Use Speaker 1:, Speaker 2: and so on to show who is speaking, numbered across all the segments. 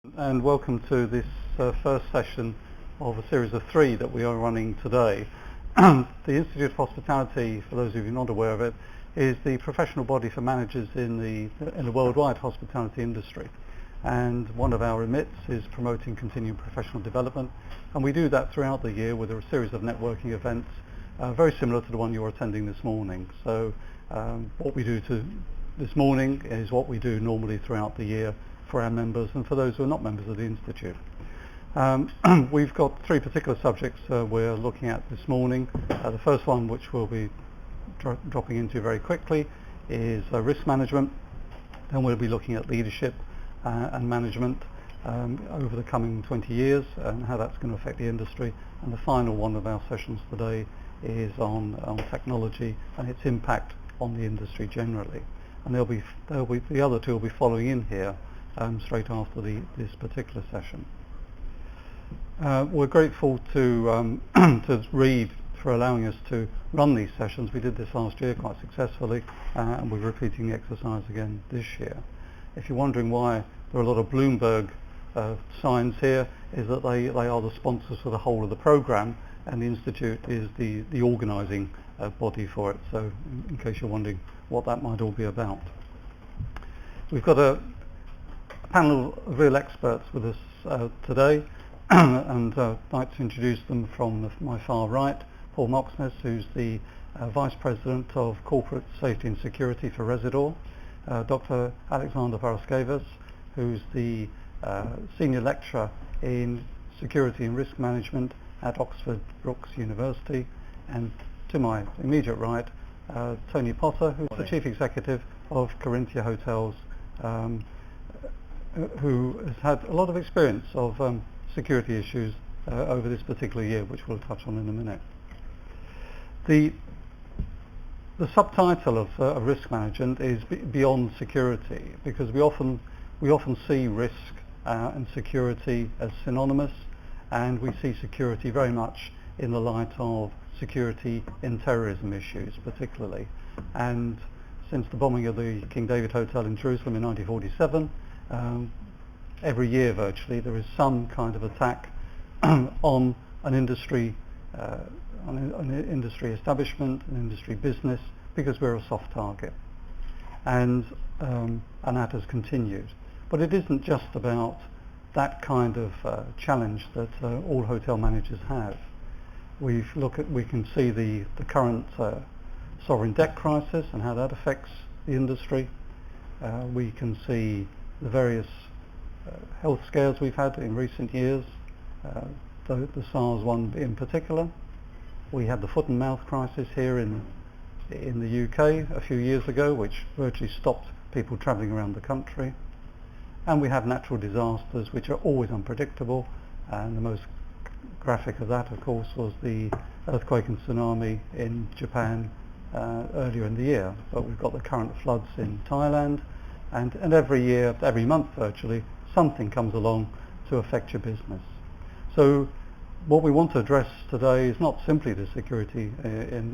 Speaker 1: And welcome to this first session of a series of 3 that we are running today. The Institute of Hospitality, for those of you not aware of it, is the professional body for managers in the worldwide hospitality industry. And one of our remits is promoting continuing professional development, and we do that throughout the year with a series of networking events very similar to the one you're attending this morning. So what we do this morning is what we do normally throughout the year for our members and for those who are not members of the Institute. We've got 3 particular subjects we're looking at this morning. The first one, which we'll be dropping into very quickly, is risk management. Then we'll be looking at leadership and management over the coming 20 years and how that's going to affect the industry. And the final one of our sessions today is on technology and its impact on the industry generally. And the other 2 will be following in here straight after this particular session. We're grateful to Reed for allowing us to run these sessions. We did this last year quite successfully, and we're repeating the exercise again this year. If you're wondering why there are a lot of Bloomberg signs here, is that they are the sponsors for the whole of the programme, and the Institute is the organising body for it. So in case you're wondering what that might all be about. We've got a panel of real experts with us today, and I'd like to introduce them from my far right. Paul Moxness, who's the Vice President of Corporate Safety and Security for Residor. Dr. Alexander Paraskevas, who's the Senior Lecturer in Security and Risk Management at Oxford Brookes University. And to my immediate right, Tony Potter, who's the Chief Executive of Corinthia Hotels, who has had a lot of experience of security issues over this particular year, which we'll touch on in a minute. The subtitle of risk management is beyond security, because we often see risk and security as synonymous, and we see security very much in the light of security in terrorism issues particularly. And since the bombing of the King David Hotel in Jerusalem in 1947, every year virtually there is some kind of attack on an industry establishment, an industry business, because we're a soft target, and that has continued. But it isn't just about that kind of challenge that all hotel managers have. We can see the current sovereign debt crisis and how that affects the industry. We can see the various health scares we've had in recent years, the SARS one in particular. We had the foot and mouth crisis here in the UK a few years ago, which virtually stopped people travelling around the country. And we have natural disasters, which are always unpredictable, and the most graphic of that, of course, was the earthquake and tsunami in Japan earlier in the year. But we've got the current floods in Thailand, and every year, every month virtually, something comes along to affect your business. So what we want to address today is not simply the security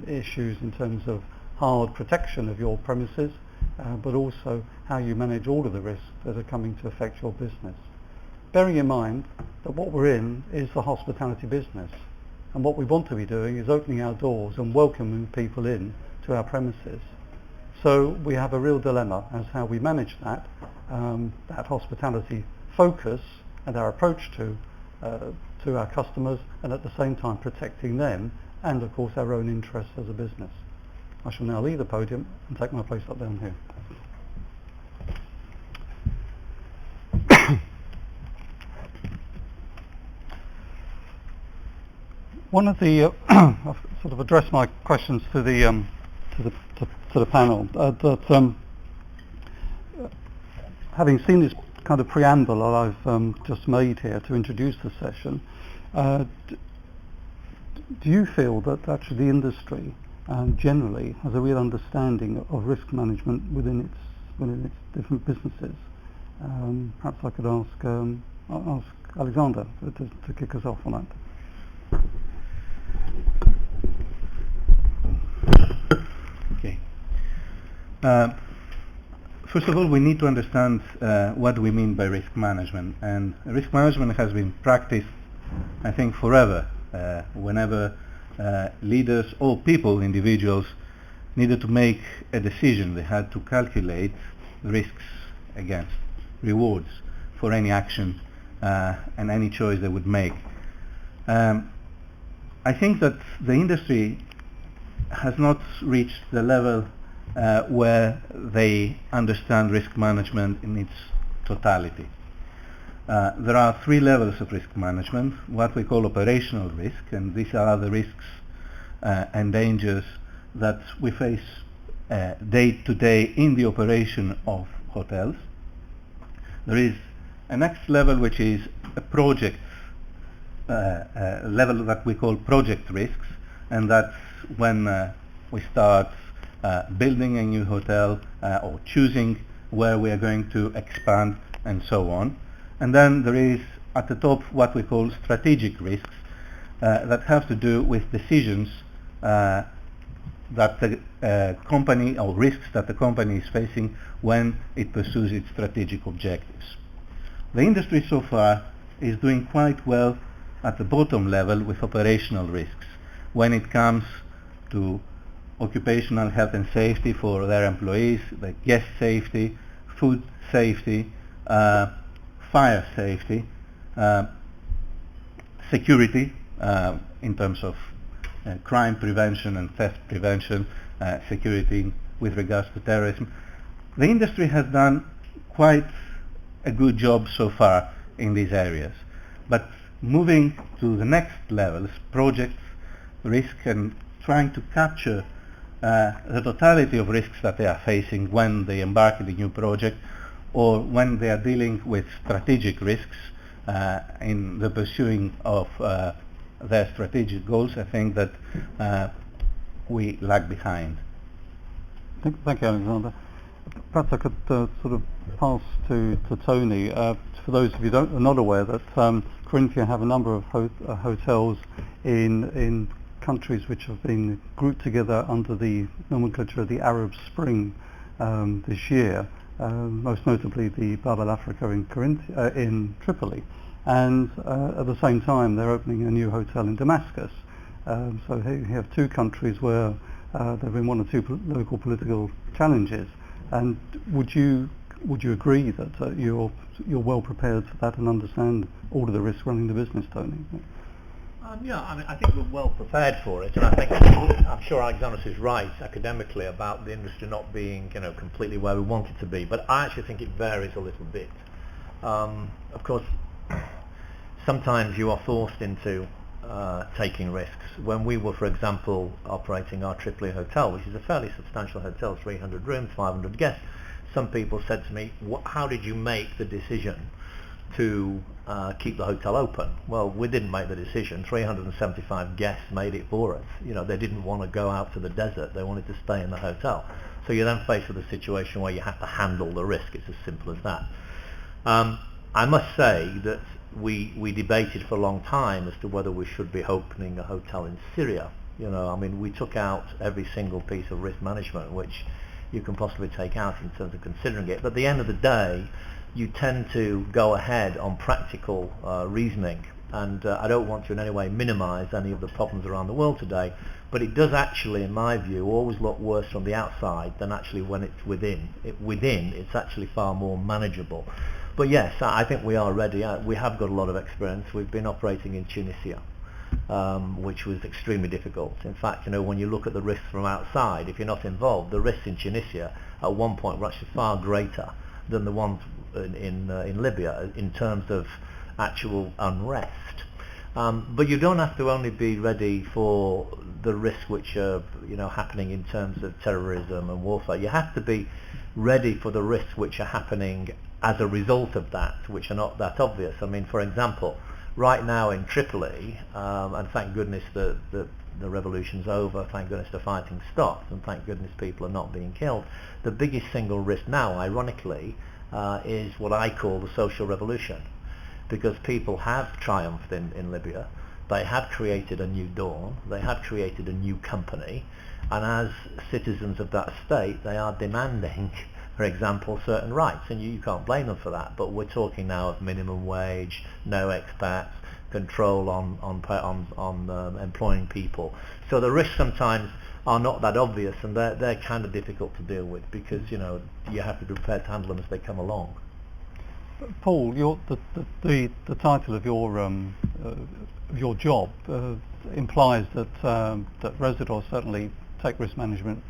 Speaker 1: issues in terms of hard protection of your premises, but also how you manage all of the risks that are coming to affect your business. Bearing in mind that what we're in is the hospitality business, and what we want to be doing is opening our doors and welcoming people in to our premises. So we have a real dilemma as how we manage that hospitality focus and our approach to our customers, and at the same time protecting them and of course our own interests as a business. I shall now leave the podium and take my place up down here. One of the I've sort of addressed my questions to the panel. Having seen this kind of preamble that I've just made here to introduce the session, do you feel that actually the industry generally has a real understanding of risk management within its different businesses? Perhaps I could ask Alexander to kick us off on that.
Speaker 2: Okay. First of all, we need to understand what we mean by risk management. And risk management has been practiced, I think, forever. Whenever leaders or people, individuals, needed to make a decision, they had to calculate risks against rewards for any action and any choice they would make. I think that the industry has not reached the level where they understand risk management in its totality. There are three levels of risk management, what we call operational risk, and these are the risks and dangers that we face day to day in the operation of hotels. There is a next level which is a project level that we call project risks, and that's when we start building a new hotel or choosing where we are going to expand and so on. And then there is at the top what we call strategic risks that have to do with decisions that the company, or risks that the company is facing when it pursues its strategic objectives. The industry so far is doing quite well at the bottom level with operational risks when it comes to occupational health and safety for their employees, like guest safety, food safety, fire safety, security in terms of crime prevention and theft prevention, security with regards to terrorism. The industry has done quite a good job so far in these areas. But moving to the next levels, projects, risk, and trying to capture the totality of risks that they are facing when they embark in a new project, or when they are dealing with strategic risks in the pursuing of their strategic goals, I think that we lag behind.
Speaker 1: Thank you, Alexander. Perhaps I could sort of pass to Tony. For those of you who are not aware, that Corinthia have a number of hotels in countries which have been grouped together under the nomenclature of the Arab Spring this year, most notably the Bab al Africa in Tripoli. And at the same time, they're opening a new hotel in Damascus. So here you have two countries where there have been one or two local political challenges. And would you agree that you're well prepared for that and understand all of the risks running the business, Tony?
Speaker 3: Yeah, I mean, I think we're well prepared for it, and I think I'm sure Alexander is right academically about the industry not being, completely where we want it to be. But I actually think it varies a little bit. Of course, sometimes you are forced into taking risks. When we were, for example, operating our Tripoli hotel, which is a fairly substantial hotel, 300 rooms, 500 guests, some people said to me, how did you make the decision to keep the hotel open? Well, we didn't make the decision. 375 guests made it for us. They didn't want to go out to the desert. They wanted to stay in the hotel. So you're then faced with a situation where you have to handle the risk. It's as simple as that. I must say that we debated for a long time as to whether we should be opening a hotel in Syria. We took out every single piece of risk management which you can possibly take out in terms of considering it. But at the end of the day, you tend to go ahead on practical reasoning, and I don't want to in any way minimize any of the problems around the world today, but it does actually, in my view, always look worse from the outside than actually when it's within. It's actually far more manageable. But yes, I think we are ready. We have got a lot of experience. We've been operating in Tunisia, which was extremely difficult. In fact, when you look at the risks from outside, if you're not involved, the risks in Tunisia at one point were actually far greater than the ones in Libya in terms of actual unrest. But you don't have to only be ready for the risks which are happening in terms of terrorism and warfare. You have to be ready for the risks which are happening as a result of that, which are not that obvious. For example, right now in Tripoli, and thank goodness the revolution's over, thank goodness the fighting stopped, and thank goodness people are not being killed, the biggest single risk now, ironically, is what I call the social revolution, because people have triumphed in Libya. They have created a new dawn, they have created a new company, and as citizens of that state they are demanding for example, certain rights, and you can't blame them for that. But we're talking now of minimum wage, no expats, control on employing people. So the risks sometimes are not that obvious, and they're kind of difficult to deal with, because you have to be prepared to handle them as they come along.
Speaker 1: Paul, the title of your job implies that residents certainly take risk management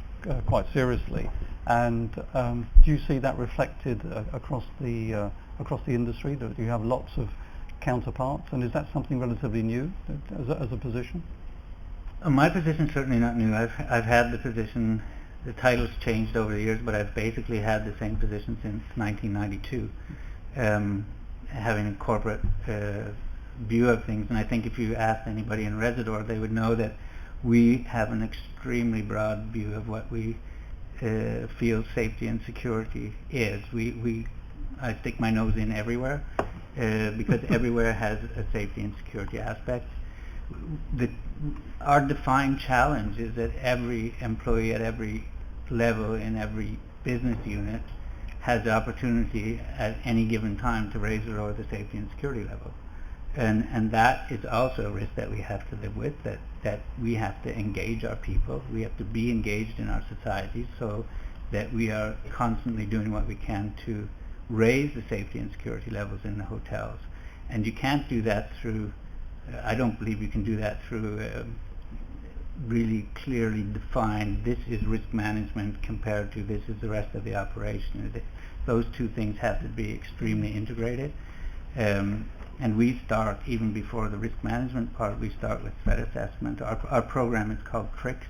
Speaker 1: quite seriously, and do you see that reflected across the industry? Do you have lots of counterparts, and is that something relatively new as a position?
Speaker 2: My position certainly not new. I've had the position. The title's changed over the years, but I've basically had the same position since 1992, having a corporate view of things. And I think if you asked anybody in Residor, they would know that we have an extremely broad view of what we feel safety and security is. I stick my nose in everywhere because everywhere has a safety and security aspect. Our defined challenge is that every employee at every level in every business unit has the opportunity at any given time to raise or lower the safety and security level. And that is also a risk that we have to live with, that we have to engage our people. We have to be engaged in our society so that we are constantly doing what we can to raise the safety and security levels in the hotels. And you can't do that through, I don't believe you can do that through really clearly defined, this is risk management compared to this is the rest of the operation. Those two things have to be extremely integrated. And we start, even before the risk management part, we start with threat assessment. Our program is called TRICS.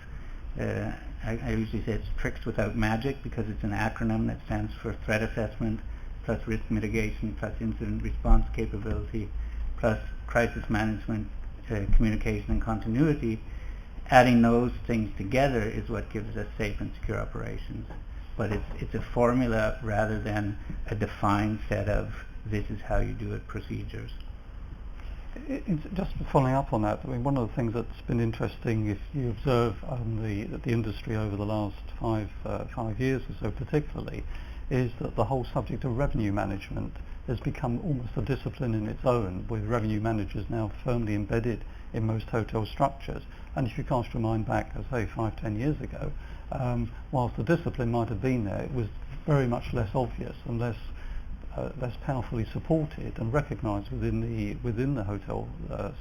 Speaker 2: I usually say it's TRICS without magic, because it's an acronym that stands for threat assessment, plus risk mitigation, plus incident response capability, plus crisis management, communication and continuity. Adding those things together is what gives us safe and secure operations. But it's a formula rather than a defined set of this is how you do it procedures.
Speaker 1: Just following up on that, I mean, one of the things that's been interesting, if you observe the industry over the last 5 years or so particularly, is that the whole subject of revenue management has become almost a discipline in its own, with revenue managers now firmly embedded in most hotel structures. And if you cast your mind back, say 5-10 years ago, whilst the discipline might have been there, it was very much less obvious and less powerfully supported and recognised within the hotel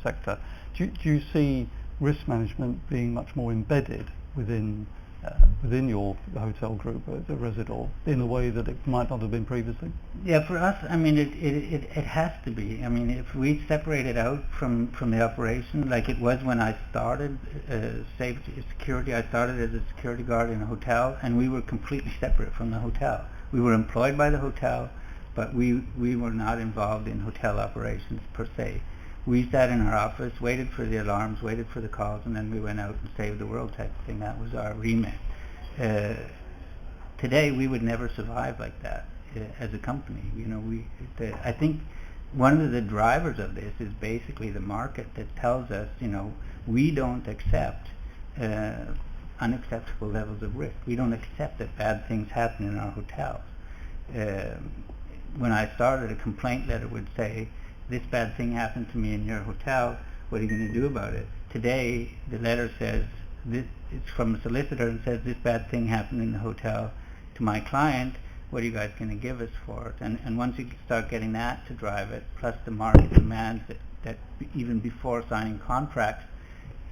Speaker 1: sector. Do you see risk management being much more embedded within your hotel group, the Residor, in a way that it might not have been previously?
Speaker 2: Yeah, for us, I mean, it has to be. I mean, if we separate it out from the operation, like it was when I started safety security, I started as a security guard in a hotel, and we were completely separate from the hotel. We were employed by the hotel, but we were not involved in hotel operations per se. We sat in our office, waited for the alarms, waited for the calls, and then we went out and saved the world type of thing. That was our remit. Today, we would never survive like that as a company. I think one of the drivers of this is basically the market that tells us, we don't accept unacceptable levels of risk. We don't accept that bad things happen in our hotels. When I started, a complaint letter would say, this bad thing happened to me in your hotel, what are you going to do about it? Today, the letter says, it's from a solicitor and says, this bad thing happened in the hotel to my client, what are you guys going to give us for it? And once you start getting that to drive it, plus the market demands that even before signing contracts,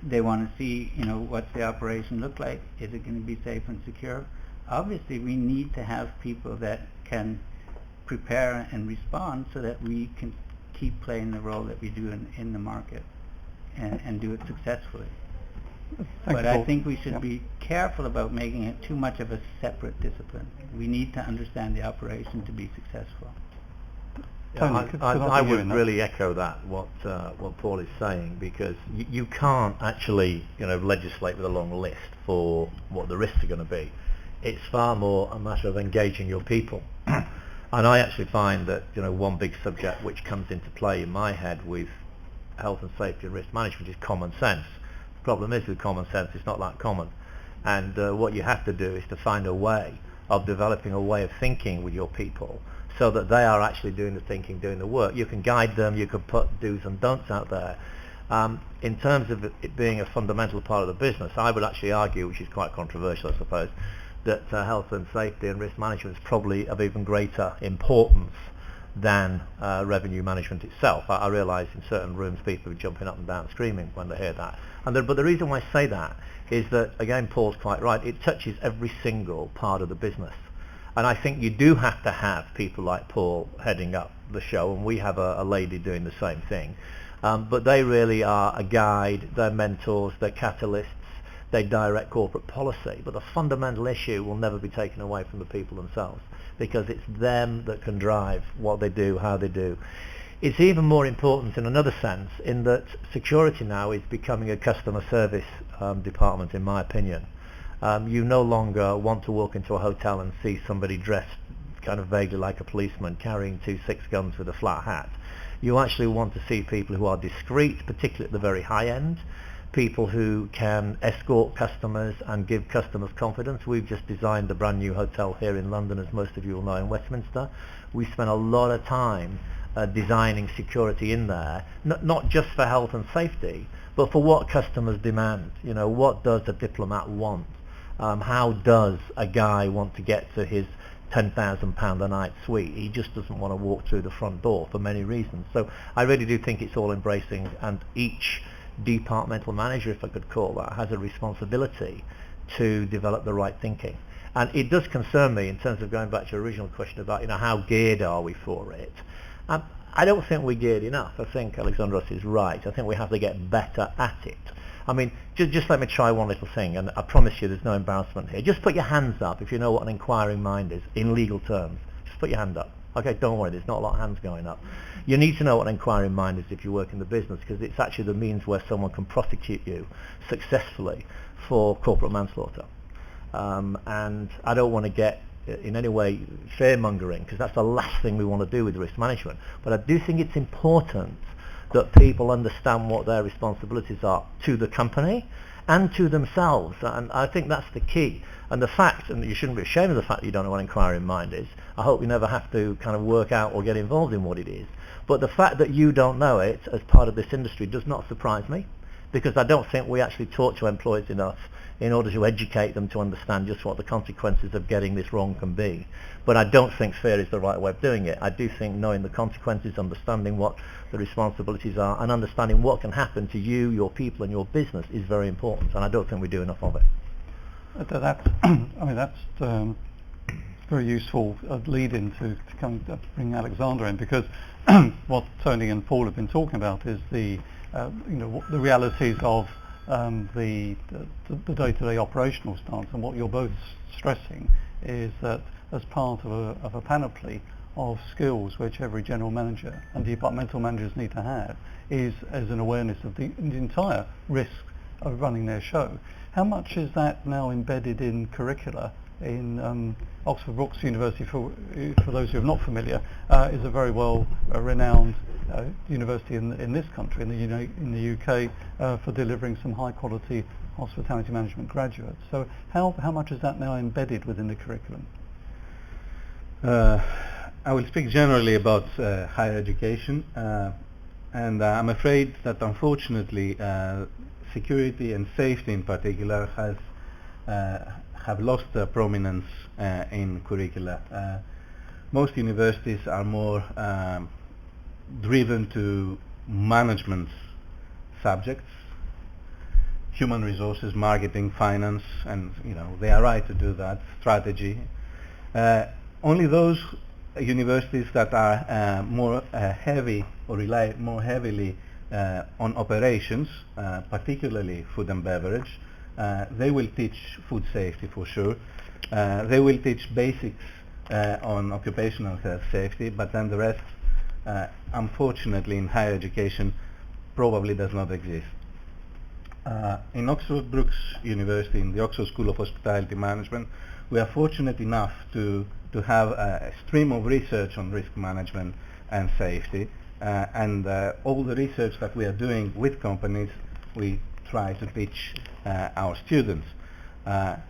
Speaker 2: they want to see, what's the operation look like? Is it going to be safe and secure? Obviously, we need to have people that can prepare and respond so that we can keep playing the role that we do in the market and do it successfully. But I think we should be careful about making it too much of a separate discipline. We need to understand the operation to be successful.
Speaker 3: Yeah, I would really echo that, what Paul is saying, because you can't actually legislate with a long list for what the risks are going to be. It's far more a matter of engaging your people. And I actually find that one big subject which comes into play in my head with health and safety and risk management is common sense. The problem is with common sense, it's not that common. And what you have to do is to find a way of developing a way of thinking with your people so that they are actually doing the thinking, doing the work. You can guide them, you can put do's and don'ts out there. In terms of it being a fundamental part of the business, I would actually argue, which is quite controversial I suppose, that health and safety and risk management is probably of even greater importance than revenue management itself. I realise in certain rooms people are jumping up and down screaming when they hear that. But the reason why I say that is that, again, Paul's quite right, it touches every single part of the business. And I think you do have to have people like Paul heading up the show, and we have a lady doing the same thing. But they really are a guide, they're mentors, they're catalysts, they direct corporate policy. But the fundamental issue will never be taken away from the people themselves, because it's them that can drive what they do, how they do. It's even more important in another sense, in that security now is becoming a customer service department, in my opinion. You no longer want to walk into a hotel and see somebody dressed kind of vaguely like a policeman carrying 2 6 guns with a flat hat. You actually want to see people who are discreet, particularly at the very high end, people who can escort customers and give customers confidence. We've just designed a brand new hotel here in London, as most of you will know, in Westminster. We spent a lot of time designing security in there, not just for health and safety, but for what customers demand. You know, what does a diplomat want? How does a guy want to get to his £10,000 a night suite? He just doesn't want to walk through the front door for many reasons. So I really do think it's all embracing, and each departmental manager, if I could call that, has a responsibility to develop the right thinking. And it does concern me in terms of going back to your original question about, you know, how geared are we for it? I don't think we're geared enough. I think Alexandros is right. I think we have to get better at it. I mean, just let me try one little thing, and I promise you there's no embarrassment here. Just put your hands up if you know what an inquiring mind is, in legal terms. Just put your hand up. Okay, don't worry, there's not a lot of hands going up. You need to know what an inquiring mind is if you work in the business, because it's actually the means where someone can prosecute you successfully for corporate manslaughter. And I don't want to get in any way fear-mongering, because that's the last thing we want to do with risk management. But I do think it's important that people understand what their responsibilities are to the company and to themselves, and I think that's the key. And the fact, and you shouldn't be ashamed of the fact that you don't know what inquiring mind is. I hope you never have to kind of work out or get involved in what it is. But the fact that you don't know it as part of this industry does not surprise me, because I don't think we actually talk to employees enough in order to educate them to understand just what the consequences of getting this wrong can be. But I don't think fear is the right way of doing it. I do think knowing the consequences, understanding what the responsibilities are, and understanding what can happen to you, your people and your business is very important, and I don't think we do enough of it.
Speaker 1: That's, I mean, that's very useful lead-in to come bring Alexander in, because what Tony and Paul have been talking about is the the realities of the day-to-day operational stance, and what you're both stressing is that as part of a panoply of skills which every general manager and departmental managers need to have is as an awareness of the entire risk of running their show. How much is that now embedded in curricula? In Oxford Brookes University, for those who are not familiar, is a very well renowned university in this country, in the UK, for delivering some high quality hospitality management graduates. So how much is that now embedded within the curriculum?
Speaker 2: I will speak generally about higher education, and I'm afraid that unfortunately security and safety in particular have lost their prominence in curricula. Most universities are more driven to management subjects, human resources, marketing, finance, and they are right to do that, strategy. Only those universities that are more heavy or rely more heavily on operations, particularly food and beverage, they will teach food safety for sure. They will teach basics on occupational health safety, but then the rest, unfortunately, in higher education probably does not exist. In Oxford Brookes University, in the Oxford School of Hospitality Management, we are fortunate enough to have a stream of research on risk management and safety, and all the research that we are doing with companies, we try to teach our students.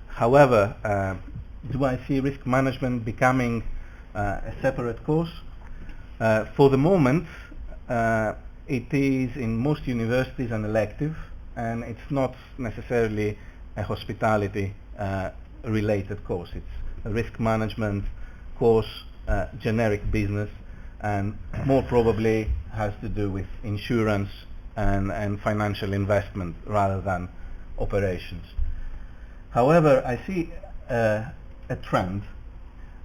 Speaker 2: However, do I see risk management becoming a separate course? For the moment, it is in most universities an elective, and it's not necessarily a hospitality related course. It's a risk management course, generic business, and more probably has to do with insurance and financial investment rather than operations. However, I see a trend,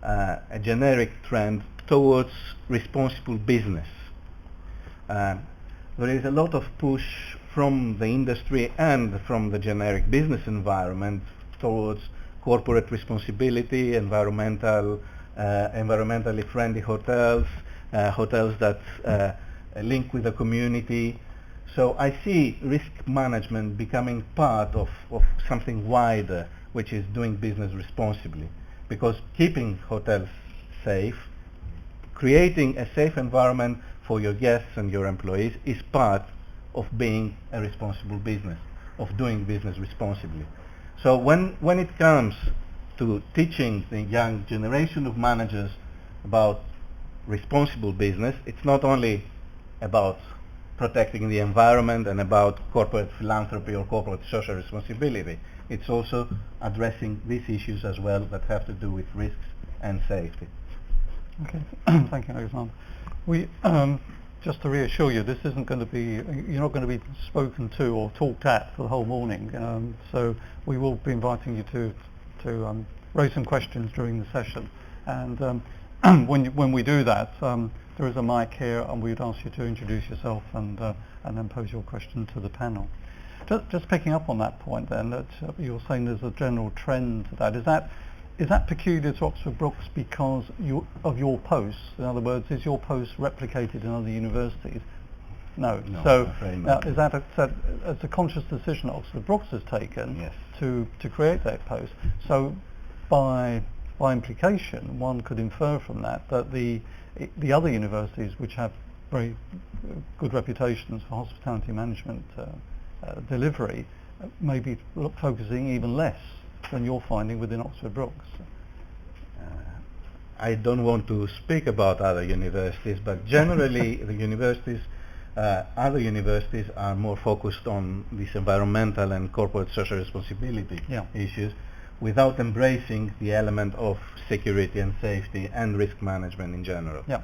Speaker 2: a generic trend towards responsible business. There is a lot of push from the industry and from the generic business environment towards corporate responsibility, environmentally friendly hotels, hotels that link with the community. So I see risk management becoming part of something wider, which is doing business responsibly. Because keeping hotels safe, creating a safe environment for your guests and your employees is part of being a responsible business, of doing business responsibly. So when it comes to teaching the young generation of managers about responsible business, it's not only about protecting the environment and about corporate philanthropy or corporate social responsibility. It's also addressing these issues as well that have to do with risks and safety.
Speaker 1: Okay, thank you, Alexander. We, just to reassure you, this isn't going to be, you're not going to be spoken to or talked at for the whole morning. So we will be inviting you to raise some questions during the session. And when we do that, there is a mic here, and we'd ask you to introduce yourself and then pose your question to the panel. Just picking up on that point then, that you're saying there's a general trend to that. Is that peculiar to Oxford Brookes because of your posts? In other words, is your post replicated in other universities? No. So now, is that a conscious decision that Oxford Brookes has taken?
Speaker 2: Yes.
Speaker 1: to create that post? So by implication, one could infer from that the other universities which have very good reputations for hospitality management delivery may be focusing even less than you're finding within Oxford Brookes.
Speaker 2: I don't want to speak about other universities, but generally the universities, other universities are more focused on these environmental and corporate social responsibility issues without embracing the element of security and safety and risk management in general.
Speaker 1: Yeah.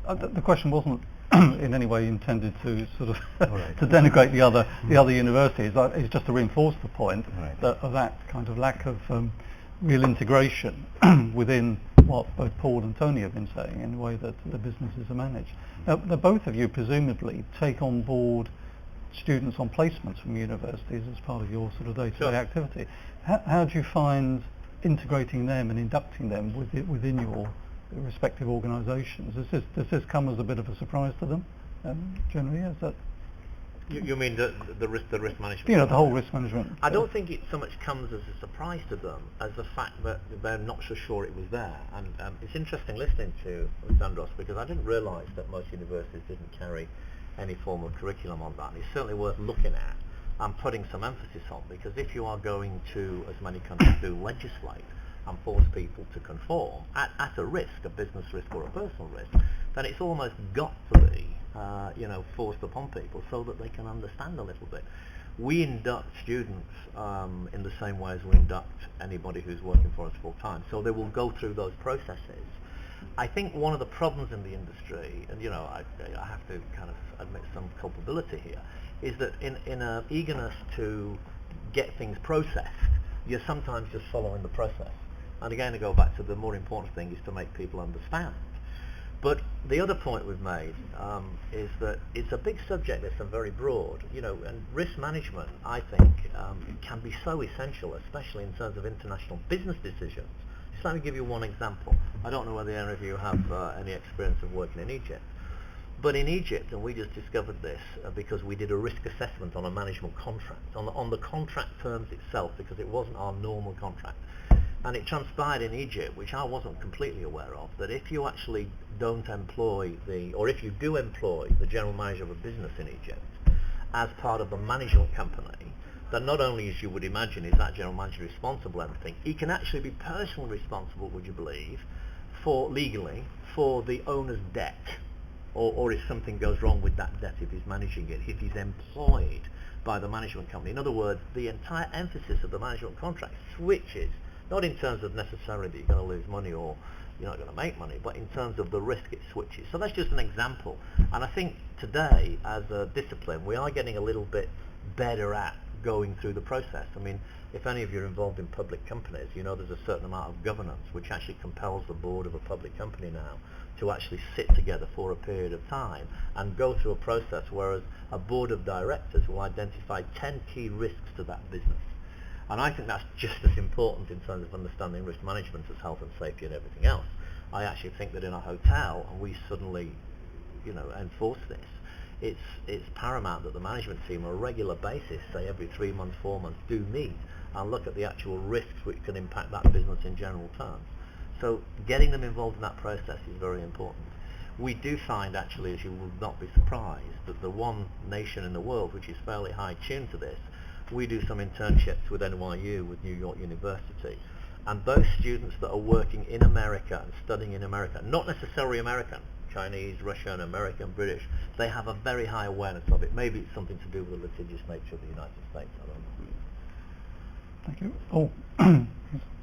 Speaker 1: The question wasn't in any way intended to sort of to denigrate the other universities. It's just to reinforce the point of that kind of lack of real integration within what both Paul and Tony have been saying in the way that the businesses are managed. Now, both of you presumably take on board students on placements from universities as part of your sort of day-to-day activity. How do you find integrating them and inducting them within your respective organisations? Does this come as a bit of a surprise to them? Generally, is that?
Speaker 3: You mean the risk management?
Speaker 1: You know, the whole risk management.
Speaker 3: I don't think it so much comes as a surprise to them as the fact that they're not so sure it was there. And it's interesting listening to Sandros, because I didn't realise that most universities didn't carry any form of curriculum on that. And it's certainly worth looking at and putting some emphasis on, because if you are going to, as many countries do, legislate and force people to conform at a risk, a business risk or a personal risk, then it's almost got to be forced upon people so that they can understand a little bit. We induct students in the same way as we induct anybody who's working for us full time, so they will go through those processes. I think one of the problems in the industry, and I have to kind of admit some culpability here, is that in an eagerness to get things processed, you're sometimes just following the process. And again, to go back to the more important thing is to make people understand. But the other point we've made is that it's a big subject that's very broad, and risk management, I think, can be so essential, especially in terms of international business decisions. Just let me give you one example. I don't know whether any of you have any experience of working in Egypt, but in Egypt, and we just discovered this because we did a risk assessment on a management contract, on the contract terms itself, because it wasn't our normal contract. And it transpired in Egypt, which I wasn't completely aware of, that if you actually don't employ or if you do employ the general manager of a business in Egypt as part of the management company, that not only, as you would imagine, is that general manager responsible for everything, he can actually be personally responsible, would you believe, for legally, for the owner's debt, or if something goes wrong with that debt, if he's managing it, if he's employed by the management company. In other words, the entire emphasis of the management contract switches, not in terms of necessarily that you're going to lose money or you're not going to make money, but in terms of the risk it switches. So that's just an example. And I think today, as a discipline, we are getting a little bit better at going through the process. I mean, if any of you are involved in public companies, you know there's a certain amount of governance which actually compels the board of a public company now to actually sit together for a period of time and go through a process, whereas a board of directors will identify 10 key risks to that business. And I think that's just as important in terms of understanding risk management as health and safety and everything else. I actually think that in a hotel, and we suddenly, enforce this, it's paramount that the management team on a regular basis, say every 3 months, 4 months, do meet and look at the actual risks which can impact that business in general terms. So getting them involved in that process is very important. We do find, actually, as you will not be surprised, that the one nation in the world which is fairly high tuned to this, we do some internships with NYU, with New York University, and those students that are working in America and studying in America, not necessarily American, Chinese, Russian, American, British, they have a very high awareness of it. Maybe it's something to do with the litigious nature of the United States, I don't know.
Speaker 1: Thank you. Oh,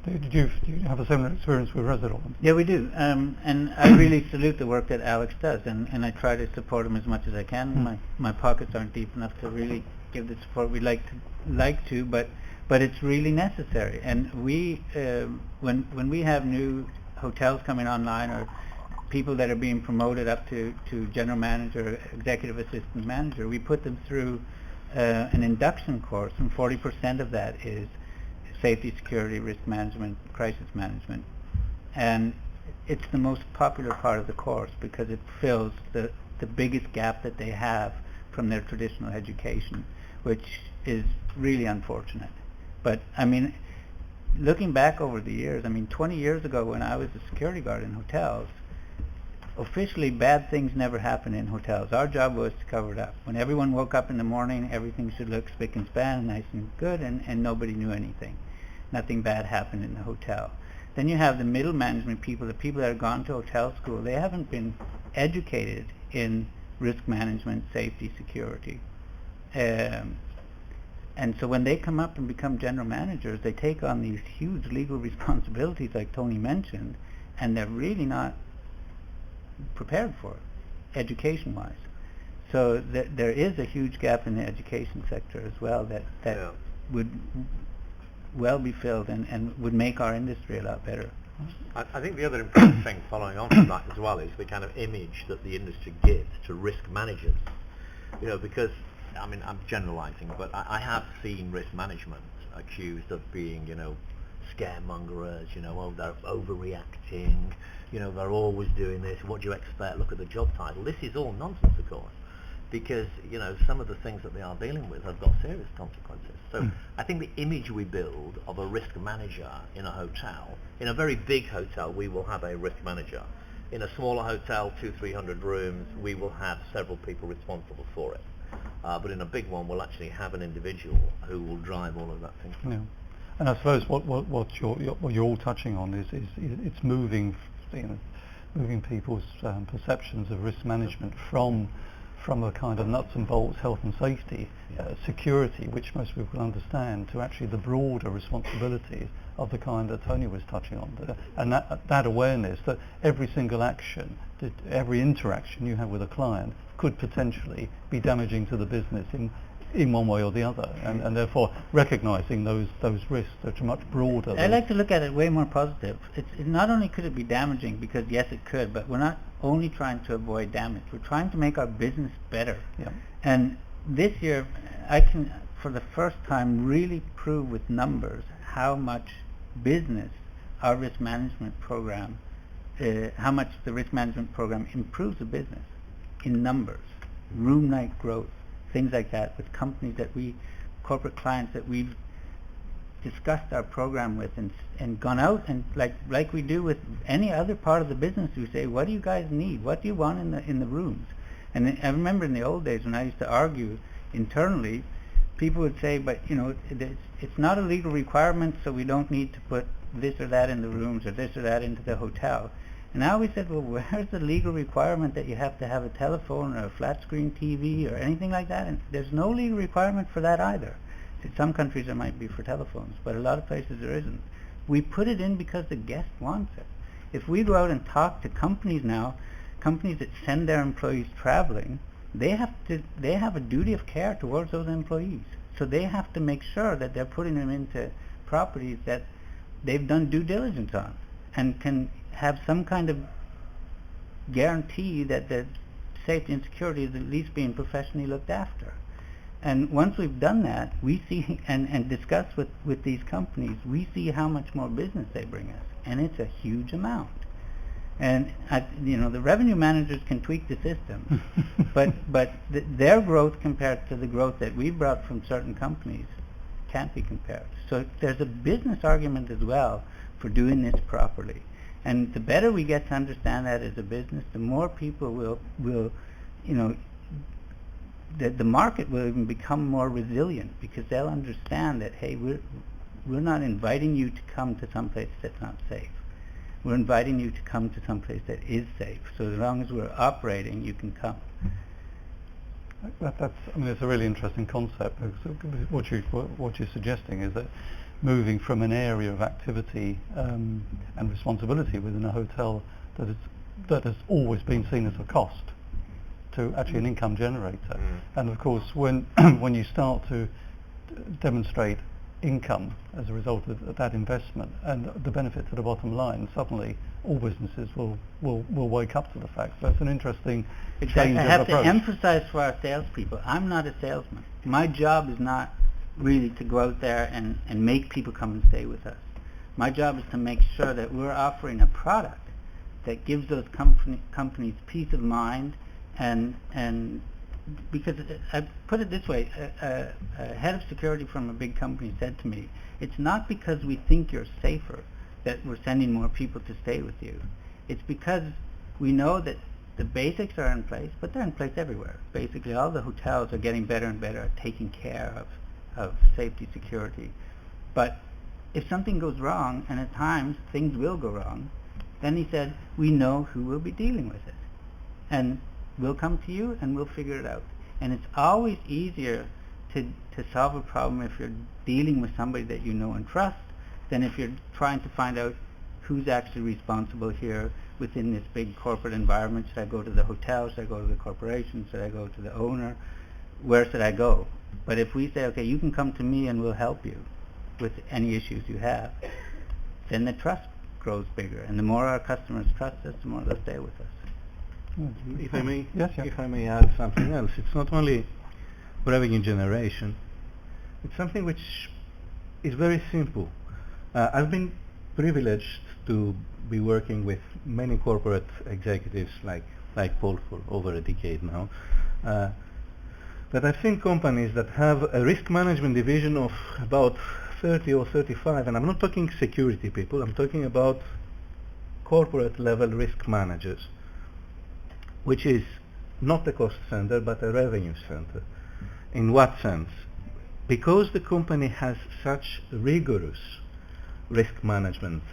Speaker 1: do you have a similar experience with residents?
Speaker 4: Yeah, we do. And I really salute the work that Alex does, and I try to support him as much as I can. My pockets aren't deep enough to really give the support we'd like to, but it's really necessary. And we, when we have new hotels coming online, or people that are being promoted up to general manager, executive assistant manager, we put them through an induction course, and 40% of that is safety, security, risk management, crisis management. And it's the most popular part of the course because it fills the biggest gap that they have from their traditional education, which is really unfortunate. But I mean, looking back over the years, 20 years ago when I was a security guard in hotels, officially bad things never happened in hotels. Our job was to cover it up. When everyone woke up in the morning, everything should look spick and span, nice and good, and nobody knew anything. Nothing bad happened in the hotel. Then you have the middle management people, the people that have gone to hotel school. They haven't been educated in risk management, safety, security. And so when they come up and become general managers, they take on these huge legal responsibilities like Tony mentioned, and they're really not prepared for it, education-wise. So there is a huge gap in the education sector as well that would well be filled and would make our industry a lot better.
Speaker 3: I think the other important thing following on from that as well is the kind of image that the industry gives to risk managers. Because, I'm generalizing, but I have seen risk management accused of being, scaremongers, they're overreacting, they're always doing this, what do you expect, look at the job title. This is all nonsense, of course, because, some of the things that they are dealing with have got serious consequences. So I think the image we build of a risk manager in a hotel, in a very big hotel, we will have a risk manager. In a smaller hotel, 200-300 rooms, we will have several people responsible for it. But in a big one, we'll actually have an individual who will drive all of that thinking.
Speaker 1: Yeah. And I suppose what you're all touching on is it's moving people's perceptions of risk management from a kind of nuts and bolts health and safety, security, which most people understand, to actually the broader responsibilities of the kind that Tony was touching on, and that awareness that every single action, every interaction you have with a client could potentially be damaging to the business in one way or the other, and therefore recognising those risks that are much broader.
Speaker 4: I like to look at it way more positive. It not only could it be damaging, because yes it could, but we're not only trying to avoid damage, we're trying to make our business better.
Speaker 1: Yeah.
Speaker 4: And this year I can, for the first time, really prove with numbers how much business our risk management program, how much the risk management program improves the business in numbers, room night growth, things like that, with companies that corporate clients that we've discussed our program with and gone out and like we do with any other part of the business, we say, what do you guys need? What do you want in the rooms? And I remember in the old days when I used to argue internally, people would say, but it's not a legal requirement, so we don't need to put this or that in the rooms or this or that into the hotel. And I always said, well, where's the legal requirement that you have to have a telephone or a flat screen TV or anything like that? And there's no legal requirement for that either. In some countries there might be for telephones, but a lot of places there isn't. We put it in because the guest wants it. If we go out and talk to companies now, companies that send their employees traveling, they have a duty of care towards those employees. So they have to make sure that they're putting them into properties that they've done due diligence on and can have some kind of guarantee that the safety and security is at least being professionally looked after. And once we've done that, we see and discuss with these companies, we see how much more business they bring us, and it's a huge amount. And the revenue managers can tweak the system, but their growth compared to the growth that we brought from certain companies can't be compared. So there's a business argument as well for doing this properly. And the better we get to understand that as a business, the more people will the market will even become more resilient, because they'll understand that, hey, we're not inviting you to come to some place that's not safe. We're inviting you to come to some place that is safe. So as long as we're operating, you can come.
Speaker 1: It's a really interesting concept. Because what you're suggesting is that moving from an area of activity and responsibility within a hotel that has always been seen as a cost to actually an income generator. And of course, when you start to demonstrate income as a result of that investment and the benefit to the bottom line, suddenly all businesses will wake up to the fact. So it's an interesting change
Speaker 4: I
Speaker 1: of
Speaker 4: have
Speaker 1: approach.
Speaker 4: to emphasize for our salespeople, I'm not a salesman. My job is not really to go out there and make people come and stay with us. My job is to make sure that we're offering a product that gives those companies peace of mind, and because I put it this way, a head of security from a big company said to me, it's not because we think you're safer that we're sending more people to stay with you. It's because we know that the basics are in place, but they're in place everywhere. Basically, all the hotels are getting better and better at taking care of safety, security. But if something goes wrong, and at times things will go wrong, then he said, we know who will be dealing with it. And we'll come to you and we'll figure it out. And it's always easier to solve a problem if you're dealing with somebody that you know and trust than if you're trying to find out who's actually responsible here within this big corporate environment. Should I go to the hotel? Should I go to the corporation? Should I go to the owner? Where should I go? But if we say, okay, you can come to me and we'll help you with any issues you have, then the trust grows bigger. And the more our customers trust us, the more they'll stay with us.
Speaker 2: If I may,
Speaker 1: Yes.
Speaker 2: if I may add something else, it's not only revenue generation, it's something which is very simple. I've been privileged to be working with many corporate executives like Paul for over a decade now. But I've seen companies that have a risk management division of about 30 or 35, and I'm not talking security people, I'm talking about corporate level risk managers, which is not a cost center but a revenue center. In what sense? Because the company has such rigorous risk management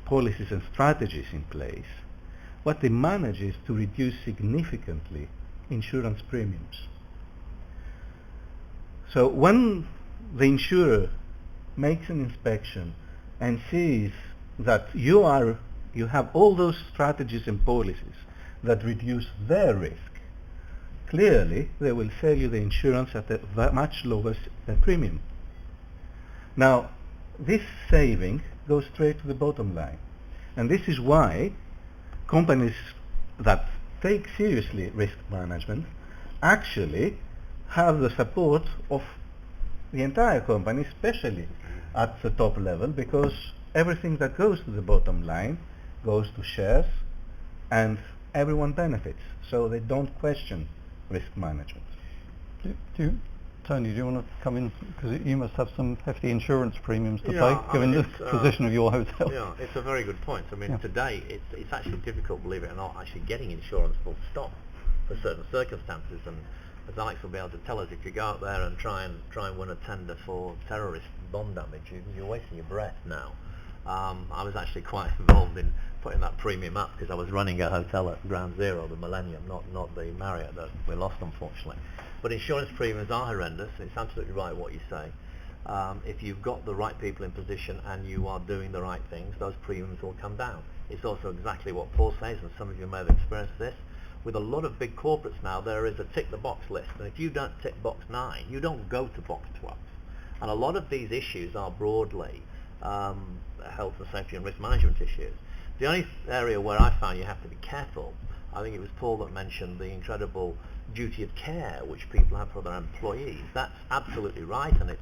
Speaker 2: policies and strategies in place, what they manage is to reduce significantly insurance premiums. So when the insurer makes an inspection and sees that you have all those strategies and policies that reduce their risk, clearly they will sell you the insurance at a much lower premium. Now, this saving goes straight to the bottom line. And this is why companies that take seriously risk management actually have the support of the entire company, especially at the top level, because everything that goes to the bottom line goes to shares and everyone benefits, so they don't question risk management.
Speaker 1: Tony, do you want to come in? Because you must have some hefty insurance premiums to
Speaker 3: Yeah,
Speaker 1: pay, given the position of your hotel.
Speaker 3: Yeah, it's a very good point. I mean,
Speaker 1: Yeah.
Speaker 3: today it's actually difficult, believe it or not, actually getting insurance full stop for certain circumstances. And as Alex will be able to tell us, if you go out there and try and win a tender for terrorist bomb damage, you're wasting your breath now. I was actually quite involved in putting that premium up because I was running a hotel at Ground Zero, the Millennium, not the Marriott that we lost, unfortunately. But insurance premiums are horrendous. It's absolutely right what you say. If you've got the right people in position and you are doing the right things, those premiums will come down. It's also exactly what Paul says, and some of you may have experienced this. With a lot of big corporates now, there is a tick-the-box list, and if you don't tick box 9, you don't go to box 12. And a lot of these issues are broadly health and safety and risk management issues. The only area where I found you have to be careful, I think it was Paul that mentioned the incredible duty of care which people have for their employees. That's absolutely right, and it's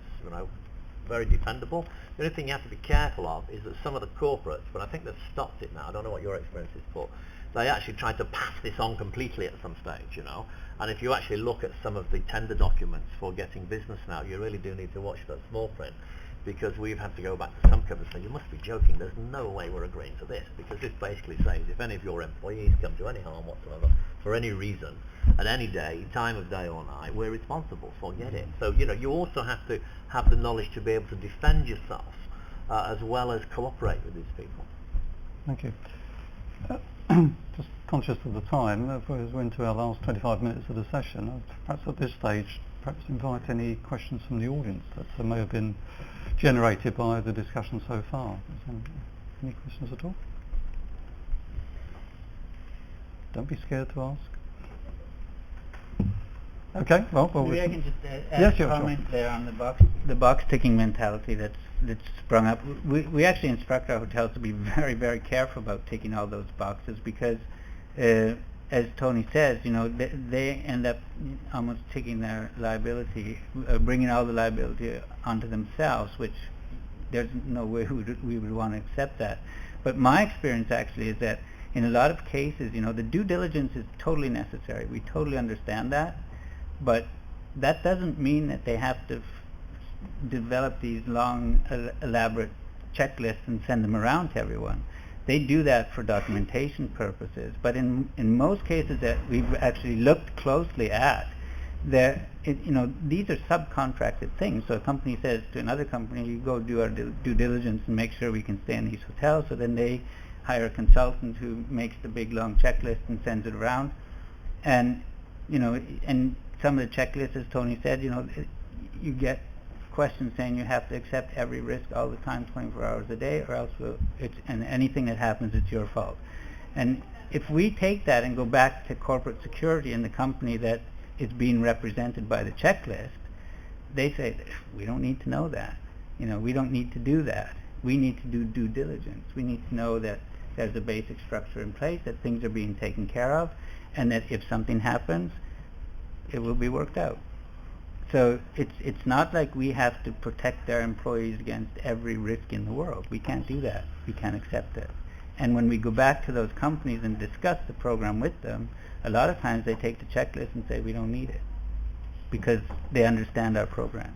Speaker 3: very defendable. The only thing you have to be careful of is that some of the corporates, but I think they've stopped it now, I don't know what your experience is, Paul, they actually tried to pass this on completely at some stage, and if you actually look at some of the tender documents for getting business now, you really do need to watch that small print, because we've had to go back to some companies and say, you must be joking, there's no way we're agreeing to this, because this basically says if any of your employees come to any harm whatsoever, for any reason, at any day, time of day or night, we're responsible, forget it. So, you also have to have the knowledge to be able to defend yourself, as well as cooperate with these people.
Speaker 1: Thank you. Just conscious of the time, as we're into our last 25 minutes of the session, perhaps at this stage, perhaps invite any questions from the audience that may have been generated by the discussion so far. Any questions at all? Don't be scared to ask. Okay, well
Speaker 4: Maybe I can just add
Speaker 1: Yes,
Speaker 4: a
Speaker 1: sure,
Speaker 4: comment
Speaker 1: sure.
Speaker 4: there on the box ticking mentality that's sprung up. We actually instruct our hotels to be very, very careful about ticking all those boxes because, as Tony says, they end up almost taking their liability, bringing all the liability onto themselves, which there's no way we would want to accept that. But my experience actually is that in a lot of cases, the due diligence is totally necessary. We totally understand that, but that doesn't mean that they have to develop these long, elaborate checklists and send them around to everyone. They do that for documentation purposes, but in most cases that we've actually looked closely at, these are subcontracted things. So a company says to another company, you go do our due diligence and make sure we can stay in these hotels. So then they hire a consultant who makes the big long checklist and sends it around. And and some of the checklists, as Tony said, you get questions saying you have to accept every risk all the time, 24 hours a day, or else and anything that happens, it's your fault. And if we take that and go back to corporate security and the company that is being represented by the checklist, they say, we don't need to know that. We don't need to do that. We need to do due diligence. We need to know that there's a basic structure in place, that things are being taken care of, and that if something happens, it will be worked out. So it's not like we have to protect our employees against every risk in the world. We can't do that. We can't accept it. And when we go back to those companies and discuss the program with them, a lot of times they take the checklist and say, we don't need it, because they understand our program.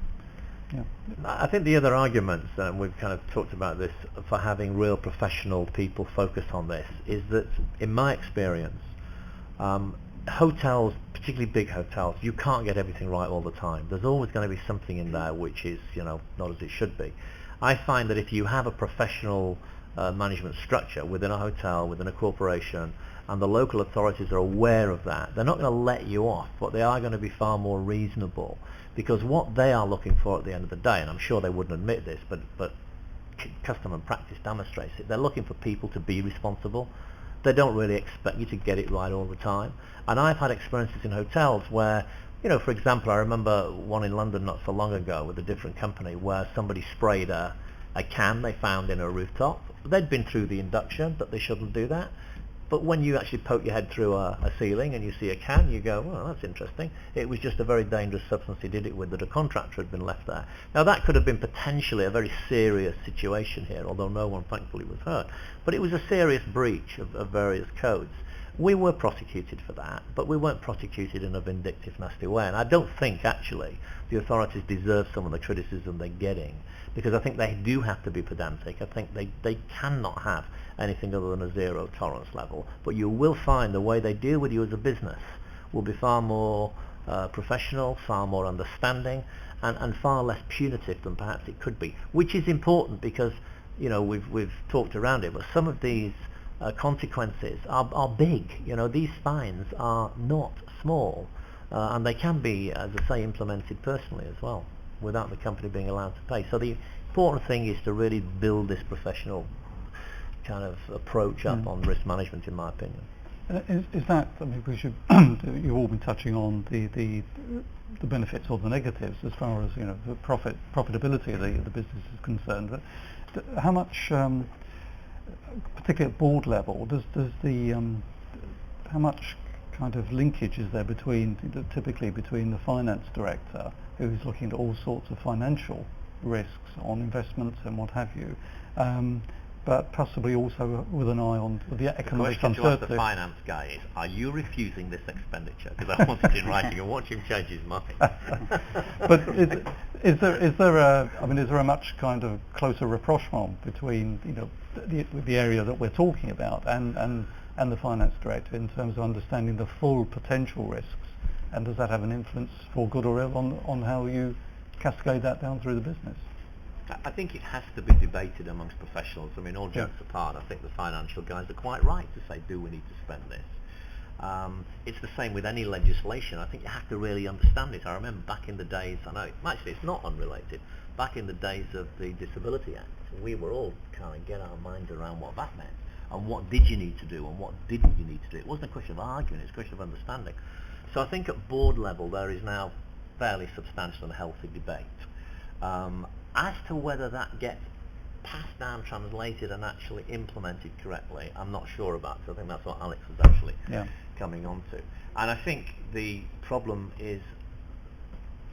Speaker 1: Yeah.
Speaker 3: I think the other arguments, and we've kind of talked about this, for having real professional people focus on this, is that in my experience, hotels, particularly big hotels, you can't get everything right all the time. There's always going to be something in there which is, not as it should be. I find that if you have a professional management structure within a hotel, within a corporation, and the local authorities are aware of that, they're not going to let you off, but they are going to be far more reasonable, because what they are looking for at the end of the day, and I'm sure they wouldn't admit this, but custom and practice demonstrates it, they're looking for people to be responsible. They don't really expect you to get it right all the time. And I've had experiences in hotels where, for example, I remember one in London not so long ago with a different company where somebody sprayed a can they found in a rooftop. They'd been through the induction that they shouldn't do that. But when you actually poke your head through a ceiling and you see a can, you go, well, that's interesting. It was just a very dangerous substance he did it with, that a contractor had been left there. Now, that could have been potentially a very serious situation here, although no one, thankfully, was hurt. But it was a serious breach of various codes. We were prosecuted for that, but we weren't prosecuted in a vindictive, nasty way. And I don't think, actually, the authorities deserve some of the criticism they're getting, because I think they do have to be pedantic. I think they cannot have anything other than a zero tolerance level. But you will find the way they deal with you as a business will be far more professional, far more understanding, and far less punitive than perhaps it could be, which is important because, you know, we've talked around it, but some of these consequences are big. You know, these fines are not small, and they can be, as I say, implemented personally as well, without the company being allowed to pay. So the important thing is to really build this professional kind of approach up on risk management, in my opinion.
Speaker 1: Is that, I mean, we should, you've all been touching on the benefits or the negatives as far as, you know, the profitability of the business is concerned. But how much, particularly at board level, does the how much kind of linkage is there typically between the finance director, who's looking at all sorts of financial risks on investments and what have you, but possibly also with an eye on the economic
Speaker 3: question to ask
Speaker 1: uncertainty?
Speaker 3: the finance guy is, are you refusing this expenditure? Because I want it in writing and watch him change his mind.
Speaker 1: But is there a much kind of closer rapprochement between, you know, the area that we're talking about and the finance director in terms of understanding the full potential risks, and does that have an influence for good or ill on how you cascade that down through the business?
Speaker 3: I think it has to be debated amongst professionals. I mean, all jokes apart, I think the financial guys are quite right to say, do we need to spend this? It's the same with any legislation. I think you have to really understand it. I remember back in the days, I know, actually it's not unrelated, back in the days of the Disability Act, we were all kind of get our minds around what that meant, and what did you need to do, and what didn't you need to do. It wasn't a question of arguing, it's a question of understanding. So I think at board level there is now fairly substantial and healthy debate. As to whether that gets passed down, translated and actually implemented correctly, I'm not sure about. So I think that's what Alex was actually coming on to. And I think the problem is,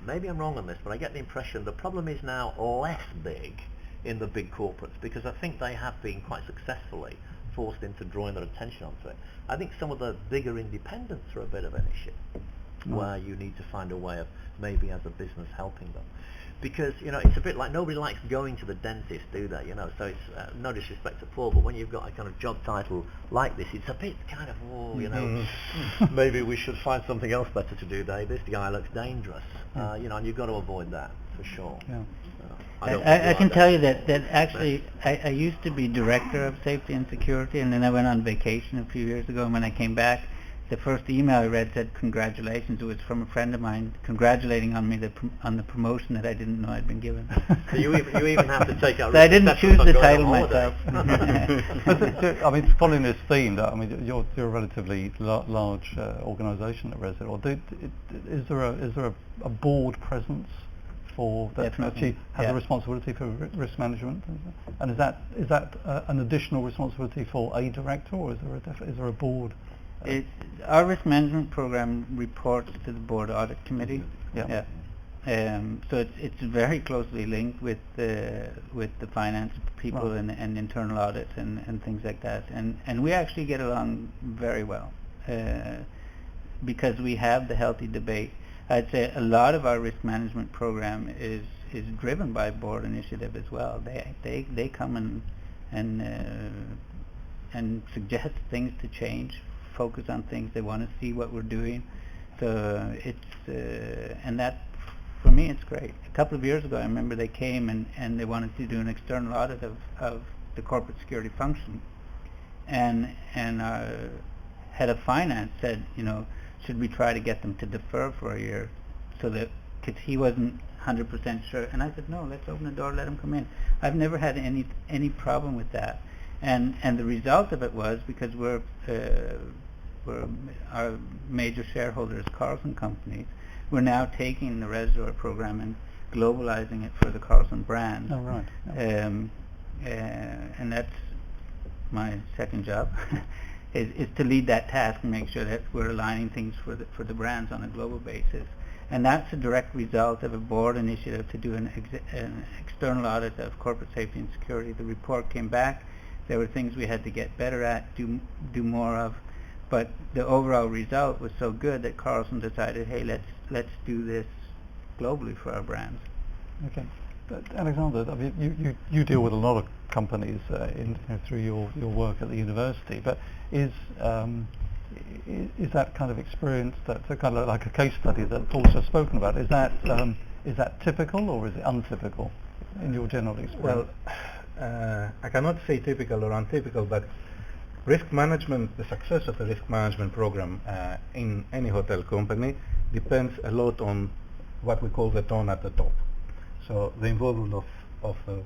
Speaker 3: maybe I'm wrong on this, but I get the impression the problem is now less big in the big corporates, because I think they have been quite successfully forced into drawing their attention onto it. I think some of the bigger independents are a bit of an issue, where you need to find a way of maybe as a business helping them. Because, you know, it's a bit like nobody likes going to the dentist, do they? You know, so it's no disrespect to Paul, but when you've got a kind of job title like this, it's a bit kind of, you know, maybe we should find something else better to do, Dave. This guy looks dangerous, you know, and you've got to avoid that for sure.
Speaker 1: Yeah.
Speaker 4: I can tell you that actually I used to be director of safety and security, and then I went on vacation a few years ago, and when I came back, the first email I read said congratulations. It was from a friend of mine congratulating on me on the promotion that I didn't know I'd been given.
Speaker 3: So you even have to take out.
Speaker 4: So I didn't choose the title myself.
Speaker 1: But I mean, following this theme, I mean, you're a relatively large organisation at Resit. Or is there a board presence for that actually has a responsibility for risk management, and is that an additional responsibility for a director, or is there a board?
Speaker 4: Our risk management program reports to the board audit committee. So it's very closely linked with the finance people and internal audits and things like that, and we actually get along very well because we have the healthy debate. I'd say a lot of our risk management program is driven by board initiative as well. They come and suggest things to change, focus on things they want to see what we're doing. So it's and that for me it's great. A couple of years ago I remember they came and they wanted to do an external audit of the corporate security function, and our head of finance said, you know, should we try to get them to defer for a year, so that, because he wasn't 100% sure, and I said no, let's open the door, let them come in. I've never had any problem with that. And the result of it was, because our major shareholder is Carlson Companies, we're now taking the Residor program and globalizing it for the Carlson brand.
Speaker 1: Oh, right.
Speaker 4: And that's my second job, is to lead that task and make sure that we're aligning things for the brands on a global basis. And that's a direct result of a board initiative to do an external audit of corporate safety and security. The report came back. There were things we had to get better at, do more of, but the overall result was so good that Carlson decided, hey, let's do this globally for our brands.
Speaker 1: Okay, but Alexander, I mean, you deal with a lot of companies through your work at the university, but is is that kind of experience, that's a kind of like a case study that Paul's just spoken about, is that typical or is it untypical in your general experience?
Speaker 2: Well, I cannot say typical or untypical, but risk management, the success of a risk management program in any hotel company depends a lot on what we call the tone at the top. So the involvement of the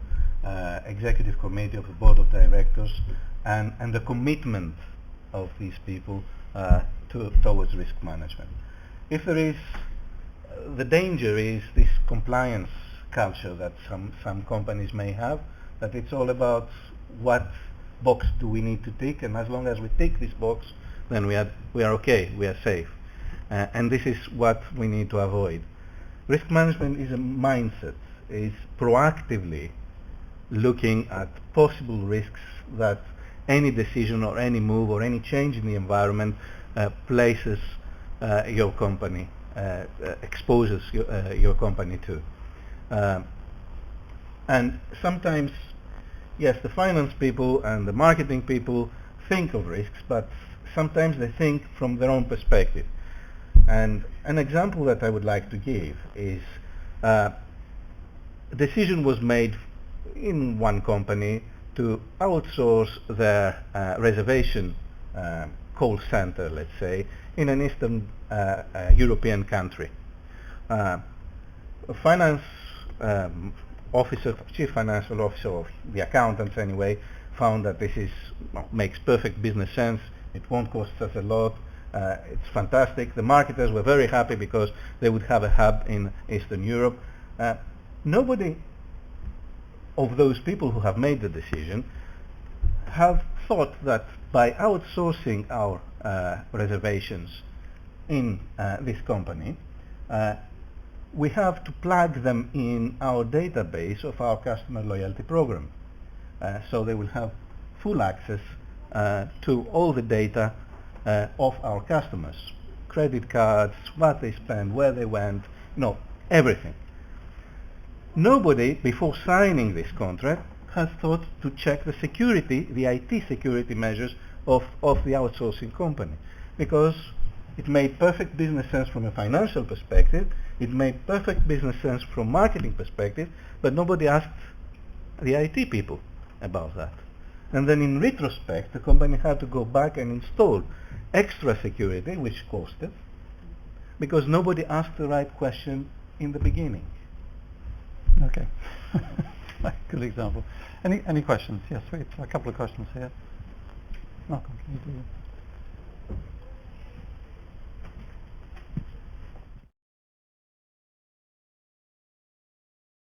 Speaker 2: executive committee, of the board of directors, and the commitment of these people towards risk management. If there is, the danger is this compliance culture that some companies may have, that it's all about what box do we need to tick, and as long as we tick this box, then we are okay, we are safe. And this is what we need to avoid. Risk management is a mindset, is proactively looking at possible risks that any decision or any move or any change in the environment places your company, exposes your company to. And sometimes, yes, the finance people and the marketing people think of risks, but sometimes they think from their own perspective. And an example that I would like to give is a decision was made in one company to outsource their reservation call center, let's say, in an Eastern European country. A finance officer, chief financial officer, of the accountants anyway, found that this makes perfect business sense. It won't cost us a lot. It's fantastic. The marketers were very happy because they would have a hub in Eastern Europe. Nobody of those people who have made the decision have thought that by outsourcing our reservations in this company, we have to plug them in our database of our customer loyalty program. So they will have full access to all the data of our customers, credit cards, what they spend, where they went, everything. Nobody, before signing this contract, has thought to check the security, the IT security measures of the outsourcing company, because it made perfect business sense from a financial perspective, it made perfect business sense from marketing perspective, but nobody asked the IT people about that. And then in retrospect, the company had to go back and install extra security, which costed, because nobody asked the right question in the beginning.
Speaker 1: Okay. Good example. Any questions? Yes, we have a couple of questions here. Malcolm, can you do